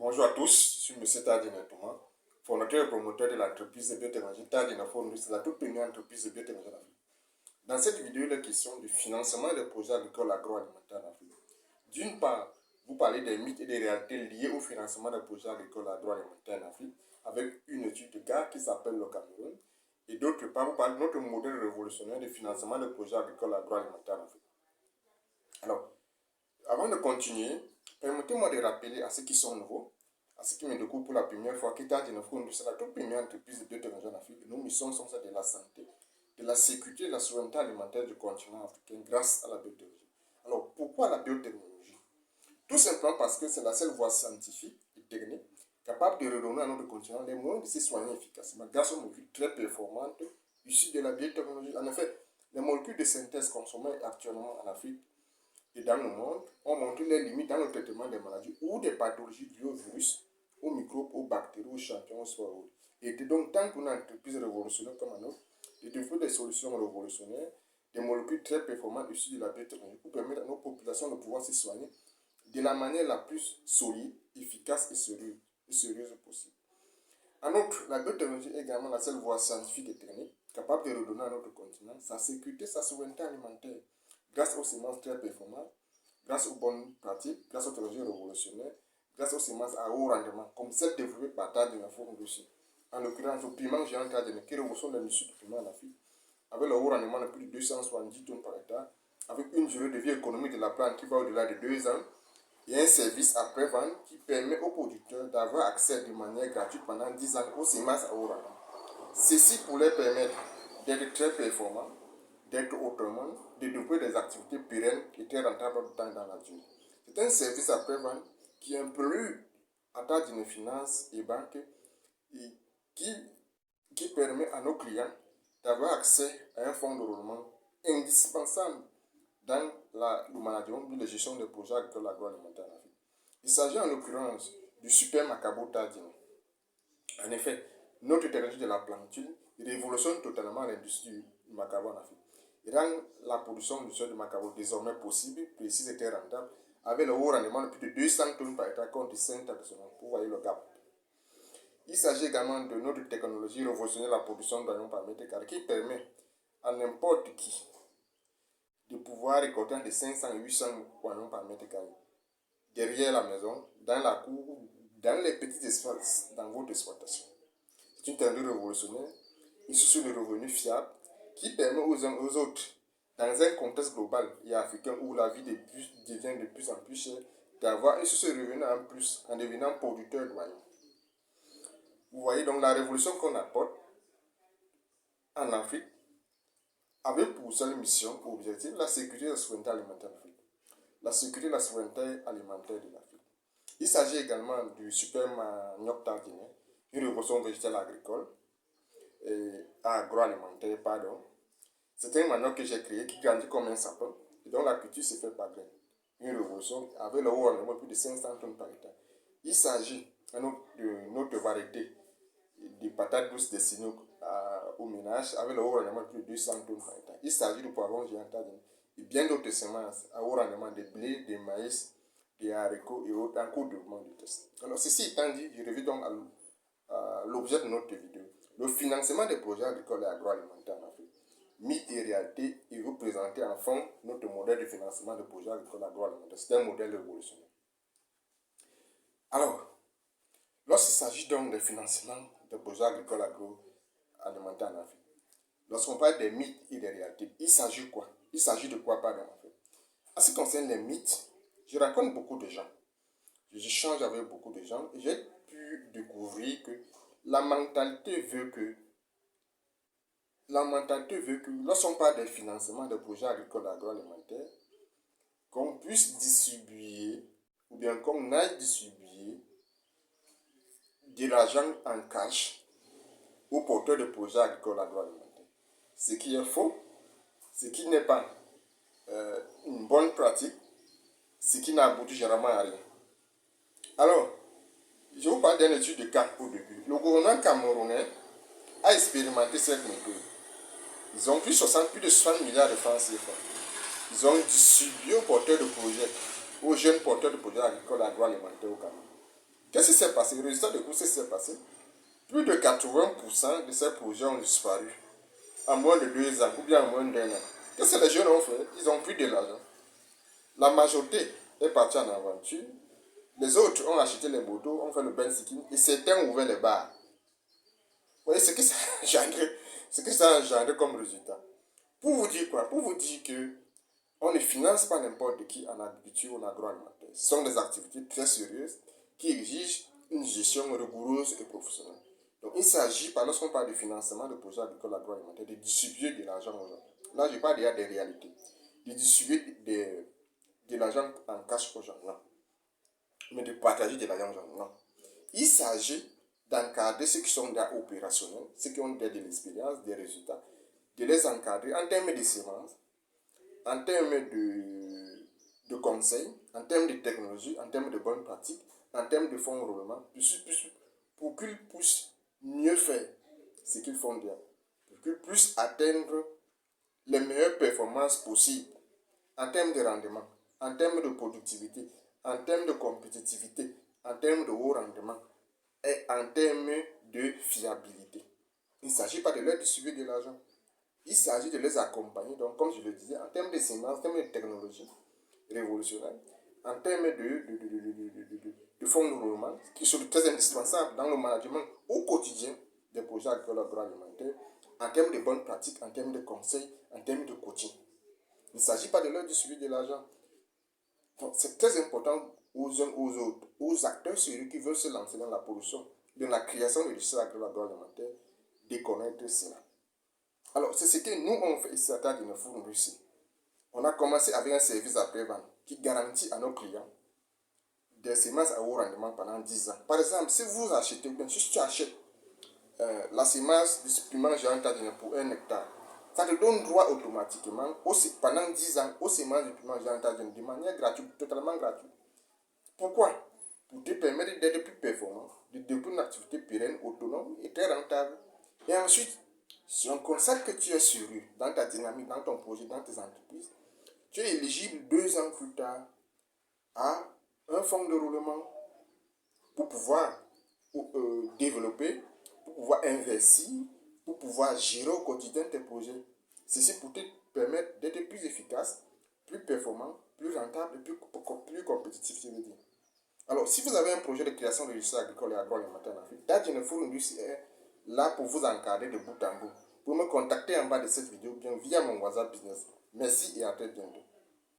Bonjour à tous, je suis M. Tadine Thomas, fondateur et promoteur de l'entreprise de biotechnologie Tadine Fondus, c'est la toute première entreprise de biotechnologie en Afrique. Dans cette vidéo, il est question du financement des projets agricoles agroalimentaires en Afrique. D'une part, vous parlez des mythes et des réalités liées au financement des projets agricoles agroalimentaires en Afrique, avec une étude de cas qui s'appelle le Cameroun. Et d'autre part, vous parlez de notre modèle révolutionnaire de financement des projets agricoles agroalimentaires en Afrique. Alors, avant de continuer, permettez-moi de rappeler à ceux qui sont nouveaux, à ceux qui me découvrent pour la première fois, qu'État-Dine Fondus, c'est la toute première entreprise de biotechnologie en Afrique. Nos missions sont celles de la santé, de la sécurité et de la souveraineté alimentaire du continent africain grâce à la biotechnologie. Alors, pourquoi la biotechnologie? Tout simplement parce que c'est la seule voie scientifique et technique capable de redonner à notre continent les moyens de se soigner efficacement grâce aux molécules très performantes issues de la biotechnologie. En effet, les molécules de synthèse consommées actuellement en Afrique et dans le monde ont montré les limites dans le traitement des maladies ou des pathologies liées aux virus, aux microbes, aux bactéries, aux champignons, aux et donc, tant qu'une entreprise révolutionnaire comme la nôtre, de développer des solutions révolutionnaires, des molécules très performantes issues de la biotechnologie pour permettre à nos populations de pouvoir se soigner de la manière la plus solide, efficace et sérieuse possible. En outre, la biotechnologie est également la seule voie scientifique et technique capable de redonner à notre continent sa sécurité, sa souveraineté alimentaire, grâce aux semences très performantes, grâce aux bonnes pratiques, grâce aux technologies révolutionnaires, grâce aux semences à haut rendement, comme celles développées par Tadine Fondus. En l'occurrence, au piment géant Tadine, qui reçoit l'industrie du piment en Afrique, avec le haut rendement de plus de 270 tonnes par hectare, avec une durée de vie économique de la plante qui va au-delà de 2 ans, et un service après-vente qui permet aux producteurs d'avoir accès de manière gratuite pendant 10 ans aux semences à haut rendement. Ceci pour leur permettre d'être très performants, d'être autonomes, de développer des activités pérennes et très rentables dans la durée. C'est un service après-vente qui inclut à Tadine Finance et banque et qui permet à nos clients d'avoir accès à un fonds de roulement indispensable dans le management de la gestion des projets agricoles agroalimentaires en Afrique. Il s'agit en l'occurrence du super Macabo Tadine. En effet, notre technologie de la plantule révolutionne totalement l'industrie du macabo en Afrique. Il rend la production du sol de macabo désormais possible, précise et très rentable, avec le haut rendement de plus de 200 tonnes par hectare contre 5 traditionnels. Vous voyez le gap. Il s'agit également de notre technologie révolutionnaire la production d'oignons par mètre carré qui permet à n'importe qui de pouvoir récolter entre 500 et 800 oignons par mètre carré derrière la maison, dans la cour, dans les petits espaces dans votre exploitation. C'est une technologie révolutionnaire, une source de revenus fiable qui permet aux uns et aux autres, dans un contexte global et africain où la vie devient de plus en plus chère, d'avoir une source de revenus en plus en devenant producteur d'oignons. Vous voyez donc la révolution qu'on apporte en Afrique avec pour seule mission ou objectif la sécurité et la souveraineté alimentaire d'Afrique. La sécurité et la souveraineté alimentaire de l'Afrique. Il s'agit également du super manioc tardinien, une révolution végétale agricole et agroalimentaire, pardon. C'est un manioc que j'ai créé qui grandit comme un sapin et dont la culture se fait par graines. Une révolution avec le haut rendement de plus de 500 tonnes par hectare. Il s'agit de notre variété de patates douces destinées au ménage avec le haut rendement de plus de 200 tonnes par hectare. Il s'agit de poivrons géants et bien d'autres semences à haut rendement de blé, de maïs, des haricots et autres en cours de développement de test. Alors ceci étant dit, je reviens donc à l'objet de notre vidéo. Le financement des projets agricoles et agroalimentaires en Afrique. Mythe et réalité et vous présenter en fond notre modèle de financement des projets agricoles et agroalimentaires. C'est un modèle révolutionnaire. Alors, lorsqu'il s'agit donc de financement des projets agricoles agroalimentaires en Afrique, lorsqu'on parle des mythes et des réalités, il s'agit quoi? Il s'agit de quoi, pardon, en fait? En ce qui concerne les mythes, je rencontre beaucoup de gens. J'échange avec beaucoup de gens et j'ai pu découvrir que la mentalité veut que lorsqu'on parle des financements des projets agricoles agroalimentaires, qu'on puisse distribuer ou bien qu'on aille distribuer de l'argent en cash aux porteurs de projets agricoles agroalimentaires. Ce qui est faux, ce qui n'est pas une bonne pratique, ce qui n'aboutit généralement à rien. Alors, je vous parle d'une étude de cas au début. Le gouvernement camerounais a expérimenté cette méthode. Ils ont pris plus de 60 milliards de francs CFA. Ils ont distribué aux porteurs de projets, aux jeunes porteurs de projets agricoles agroalimentaires au Cameroun. Qu'est-ce qui s'est passé? Le résultat de course, qu'est-ce qui s'est passé? Plus de 80% de ces projets ont disparu en moins de 2 ans ou bien en moins d'1 an. Qu'est-ce que les jeunes ont fait? Ils ont pris de l'argent. La majorité est partie en aventure. Les autres ont acheté les motos, ont fait le benz-sticking et certains ont ouvert les bars. Vous voyez ce que ça a engendré, ce que ça a engendré comme résultat. Pour vous dire quoi? Pour vous dire que on ne finance pas n'importe qui en agriculture ou en agroalimentaire. Ce sont des activités très sérieuses qui exigent une gestion rigoureuse et professionnelle. Donc il s'agit, lorsqu'on parle de financement de projets agricoles agroalimentaires, de distribuer de l'argent aux gens. Là, je parle déjà des réalités. De distribuer de l'argent en cash aux gens. Non. Mais de partager de l'argent aux gens. Non. Il s'agit d'encadrer ceux qui sont déjà opérationnels, ceux qui ont déjà de l'expérience, des résultats, de les encadrer en termes de semences, en termes de conseils, en termes de technologie, en termes de bonnes pratiques, en termes de fonds de roulement, pour qu'ils puissent mieux faire ce qu'ils font bien, pour qu'ils puissent atteindre les meilleures performances possibles en termes de rendement, en termes de productivité, en termes de compétitivité, en termes de haut rendement et en termes de fiabilité. Il ne s'agit pas de leur distribuer de l'argent. Il s'agit de les accompagner, donc comme je le disais, en termes de semences, en termes de technologie révolutionnaire, en termes de fonds de roulement, qui sont très indispensables dans le management au quotidien des projets agroalimentaires, en termes de bonnes pratiques, en termes de conseils, en termes de coaching. Il ne s'agit pas de leur distribuer de l'argent. Donc c'est très important aux uns aux autres, aux acteurs sérieux qui veulent se lancer dans la production, dans la création de richesses agroalimentaires, de connaître cela. Alors, c'est ce que nous on fait ici à Tadinefou en Russie. On a commencé avec un service après-vente qui garantit à nos clients des semences à haut rendement pendant 10 ans. Par exemple, si vous achetez, ou bien si tu achètes la semence du supplément géant Tadinefou pour 1 hectare, ça te donne droit automatiquement pendant 10 ans aux semences du supplément géant Tadinefou de manière gratuite, totalement gratuite. Pourquoi? Pour te permettre d'être plus performant, de développer une activité pérenne, autonome et très rentable. Et ensuite, si on constate que tu es sérieux dans ta dynamique, dans ton projet, dans tes entreprises, tu es éligible 2 ans plus tard à un fonds de roulement pour pouvoir développer, pour pouvoir investir, pour pouvoir gérer au quotidien tes projets. Ceci pour te permettre d'être plus efficace, plus performant, plus rentable et plus compétitif, je veux dire. Alors, si vous avez un projet de création de richesses agricoles et agroalimentaires en Afrique, Tadinefou est là pour vous encadrer de bout en bout. Vous me contacter en bas de cette vidéo, bien via mon WhatsApp Business. Merci et à très bientôt.